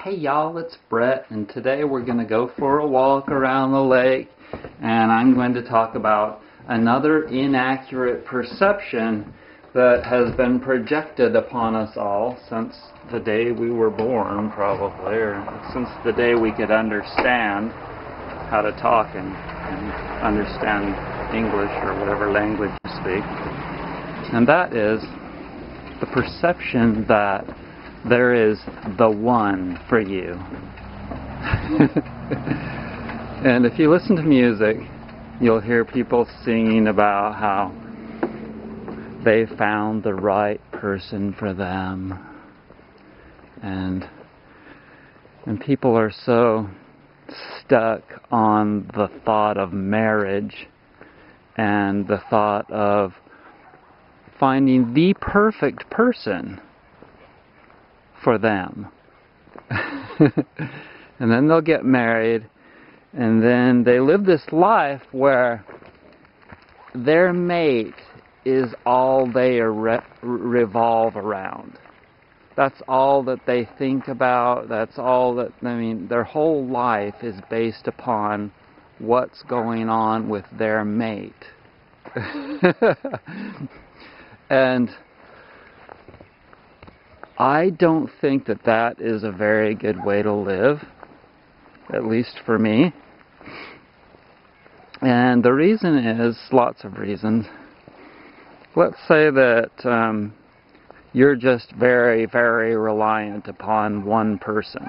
Hey y'all, it's Brett, and today we're going to go for a walk around the lake, and I'm going to talk about another inaccurate perception that has been projected upon us all since the day we were born, probably, or since the day we could understand how to talk and understand English or whatever language you speak. And that is the perception that there is the one for you. And if you listen to music, you'll hear people singing about how they found the right person for them. And people are so stuck on the thought of marriage and the thought of finding the perfect person for them. And then they'll get married, and then they live this life where their mate is all they revolve around. That's all that they think about. That's all that, their whole life is based upon what's going on with their mate. And I don't think that that is a very good way to live, at least for me. And the reason is, lots of reasons. Let's say that you're just very, very reliant upon one person,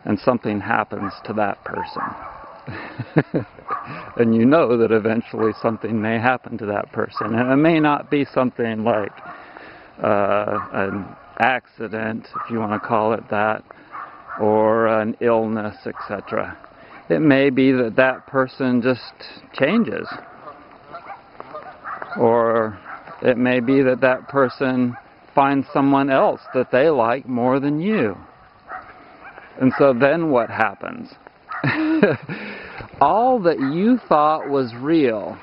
and something happens to that person. And you know that eventually something may happen to that person. And it may not be something like an accident, if you want to call it that, or an illness, etc. It may be that that person just changes. Or it may be that that person finds someone else that they like more than you. And so then what happens? All that you thought was real,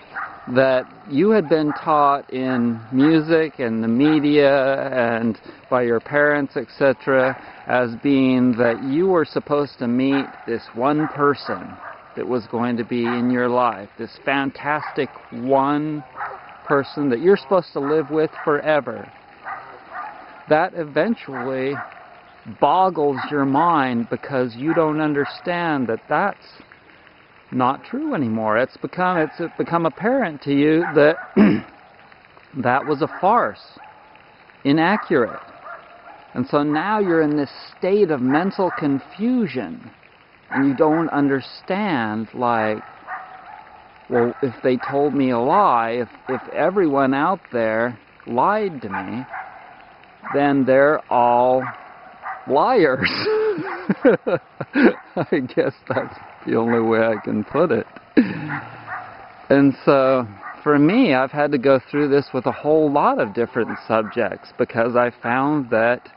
that you had been taught in music and the media and by your parents, etc., as being that you were supposed to meet this one person that was going to be in your life, this fantastic one person that you're supposed to live with forever. That eventually boggles your mind because you don't understand that that's not true anymore. It's become apparent to you that that was a farce, inaccurate. And so now you're in this state of mental confusion, and you don't understand, like, well, if they told me a lie, if everyone out there lied to me, then they're all liars. I guess that's the only way I can put it. And so, for me, I've had to go through this with a whole lot of different subjects because I found that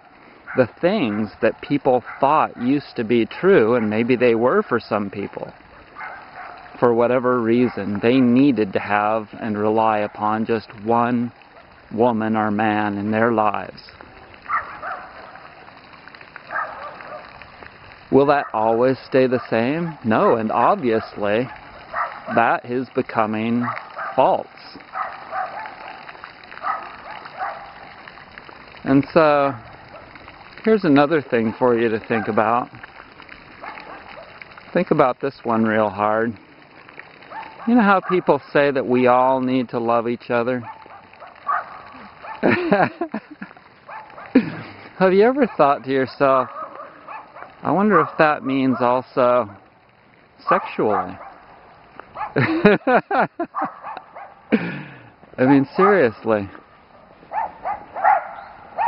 the things that people thought used to be true, and maybe they were for some people, for whatever reason, they needed to have and rely upon just one woman or man in their lives. Will that always stay the same? No, and obviously that is becoming false. And so here's another thing for you to think about. Think about this one real hard. You know how people say that we all need to love each other? Have you ever thought to yourself, I wonder if that means also sexually? Seriously.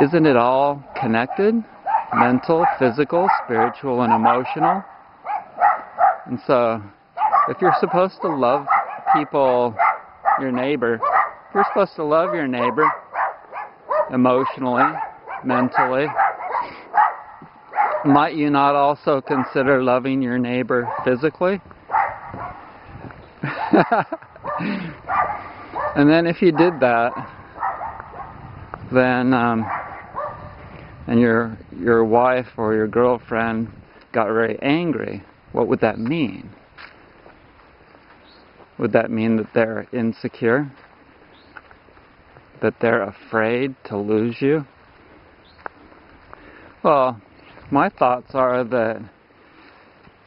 Isn't it all connected? Mental, physical, spiritual, and emotional? And so, if you're supposed to love people, your neighbor, if you're supposed to love your neighbor emotionally, mentally, might you not also consider loving your neighbor physically? And then if you did that, then and your wife or your girlfriend got very angry, what would that mean? Would that mean that they're insecure? That they're afraid to lose you? Well, my thoughts are that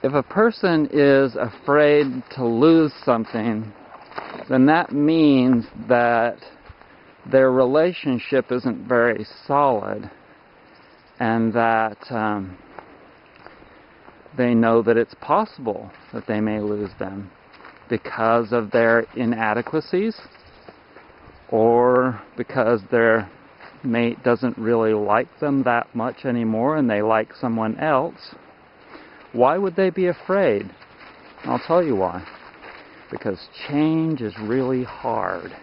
if a person is afraid to lose something, then that means that their relationship isn't very solid, and that they know that it's possible that they may lose them because of their inadequacies, or because their mate doesn't really like them that much anymore and they like someone else. Why would they be afraid? I'll tell you why. Because change is really hard.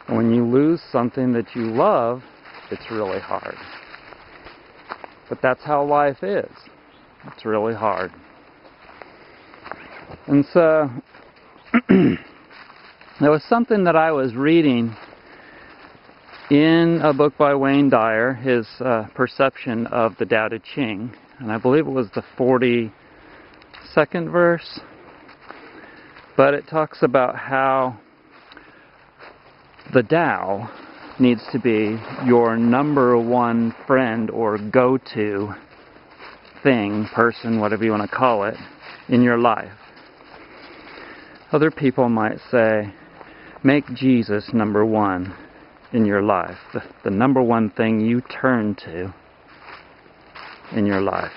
When you lose something that you love, it's really hard. But that's how life is. It's really hard. And so, there was something that I was reading in a book by Wayne Dyer, his perception of the Tao Te Ching, and I believe it was the 42nd verse, but it talks about how the Tao needs to be your number one friend or go-to thing, person, whatever you want to call it, in your life. Other people might say, make Jesus number one in your life, the number one thing you turn to in your life,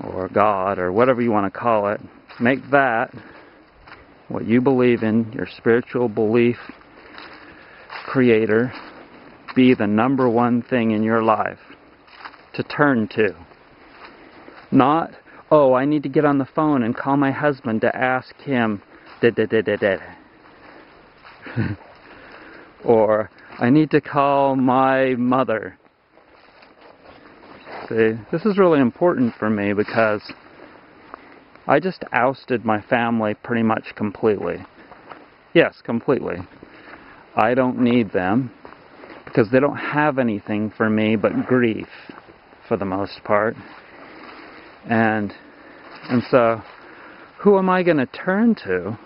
or God, or whatever you want to call it. Make that what you believe in, your spiritual belief creator, be the number one thing in your life to turn to. Not, oh, I need to get on the phone and call my husband to ask him or I need to call my mother. See, this is really important for me because I just ousted my family pretty much completely. Yes, completely. I don't need them because they don't have anything for me but grief for the most part. And so, who am I going to turn to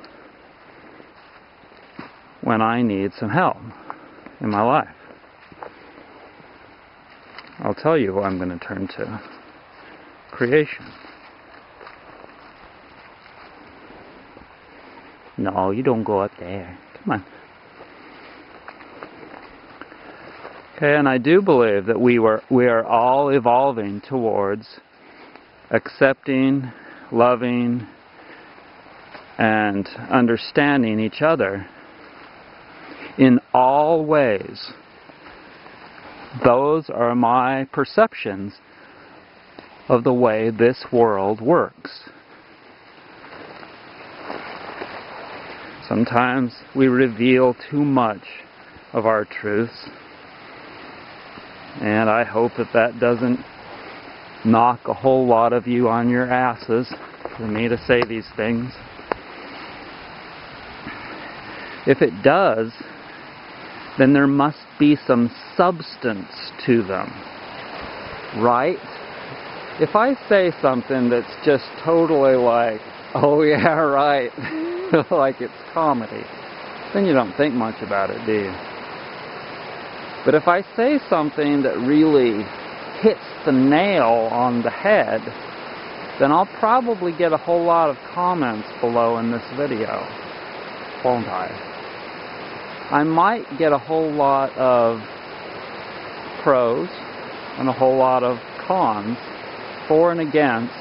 when I need some help in my life? I'll tell you who I'm going to turn to. Creation. No, you don't go up there. Come on. Okay, and I do believe that we are all evolving towards accepting, loving, and understanding each other in all ways. Those are my perceptions of the way this world works. Sometimes we reveal too much of our truths, and I hope that doesn't knock a whole lot of you on your asses for me to say these things. If it does, then there must be some substance to them, right? If I say something that's just totally like, oh yeah, right, like it's comedy, then you don't think much about it, do you? But if I say something that really hits the nail on the head, then I'll probably get a whole lot of comments below in this video, won't I? I might get a whole lot of pros and a whole lot of cons for and against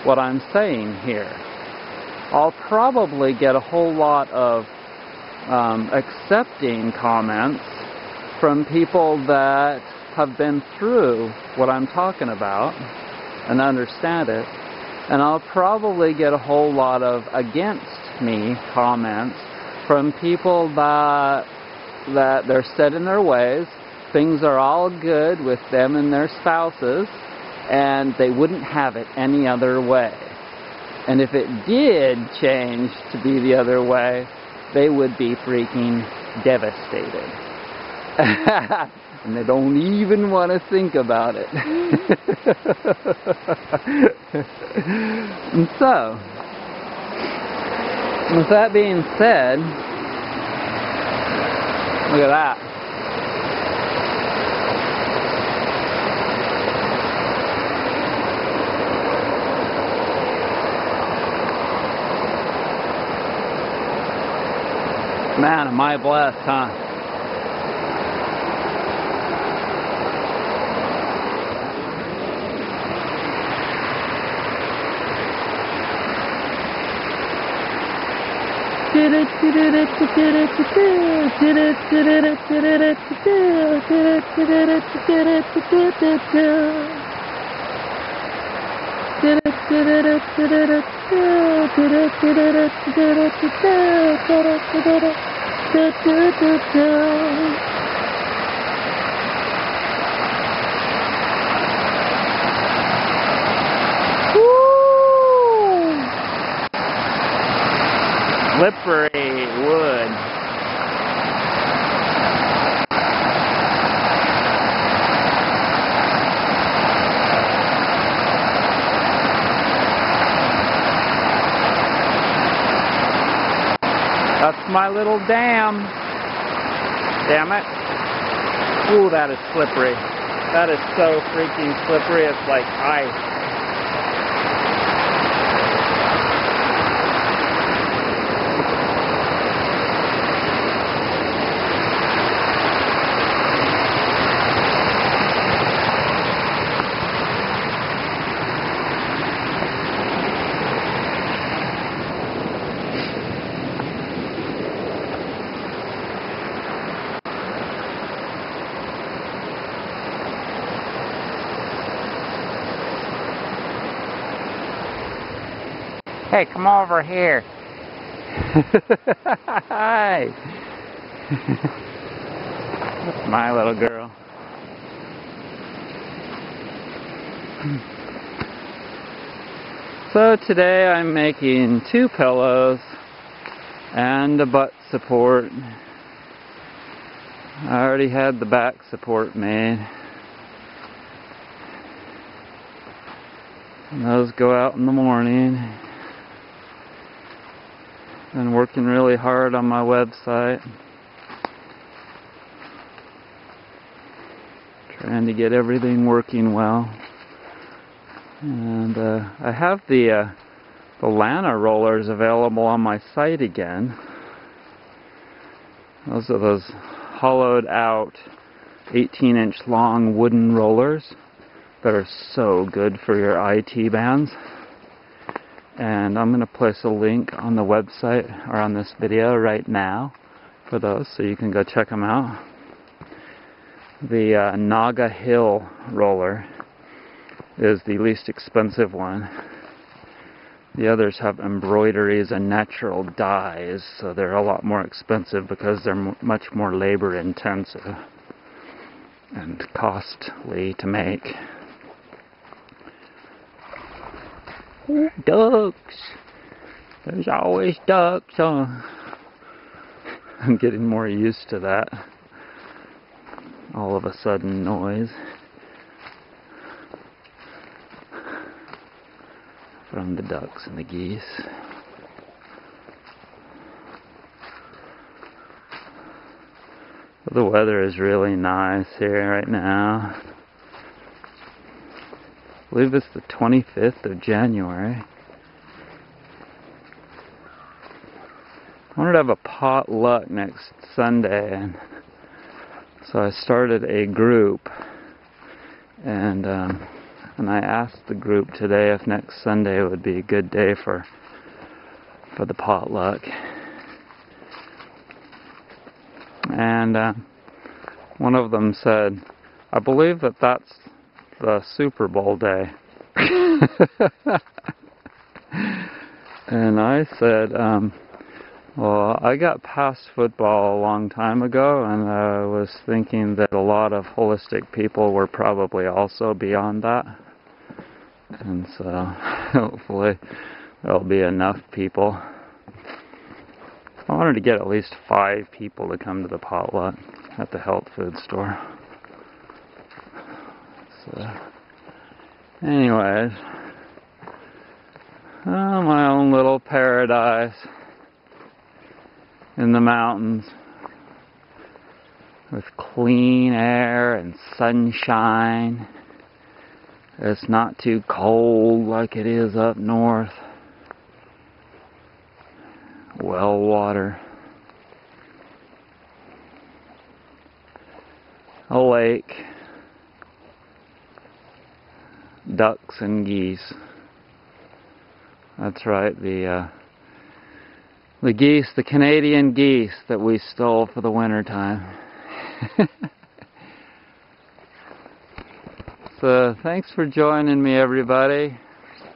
what I'm saying here. I'll probably get a whole lot of accepting comments from people that have been through what I'm talking about and understand it. And I'll probably get a whole lot of against me comments from people that they're set in their ways, things are all good with them and their spouses, and they wouldn't have it any other way. And if it did change to be the other way, they would be freaking devastated. And they don't even want to think about it. And so, with that being said, look at that. Man, am I blessed, huh? Slippery wood. That's my little dam. Damn it. Ooh, that is slippery. That is so freaking slippery, it's like ice. Hey, come over here. Hi. That's my little girl. So today I'm making 2 pillows and a butt support. I already had the back support made. And those go out in the morning. Been working really hard on my website, trying to get everything working well. And I have the Lana rollers available on my site again. Those are those hollowed out 18-inch long wooden rollers that are so good for your IT bands. And I'm going to place a link on the website or on this video right now for those, so you can go check them out. The Naga Hill roller is the least expensive one. The others have embroideries and natural dyes, so they're a lot more expensive because they're much more labor intensive and costly to make. Ducks! There's always ducks, huh? I'm getting more used to that all of a sudden noise from the ducks and the geese. The weather is really nice here right now. I believe it's the 25th of January. I wanted to have a potluck next Sunday, and so I started a group, and I asked the group today if next Sunday would be a good day for the potluck. And one of them said, I believe that's the Super Bowl day. And I said, well, I got past football a long time ago, and I was thinking that a lot of holistic people were probably also beyond that. And so hopefully there'll be enough people. I wanted to get at least 5 people to come to the potluck. at the health food store. So, anyways, oh, my own little paradise in the mountains with clean air and sunshine. It's not too cold like it is up north. Well water. A lake. Ducks and geese. That's right, the geese, the Canadian geese that we stole for the winter time. So thanks for joining me, everybody.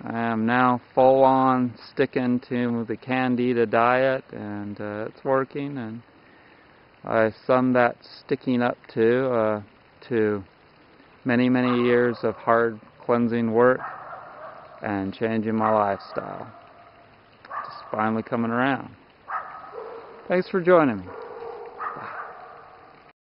I am now full on sticking to the Candida diet, and it's working, and I sum that sticking up to many years of hard cleansing work and changing my lifestyle. Just finally coming around. Thanks for joining me.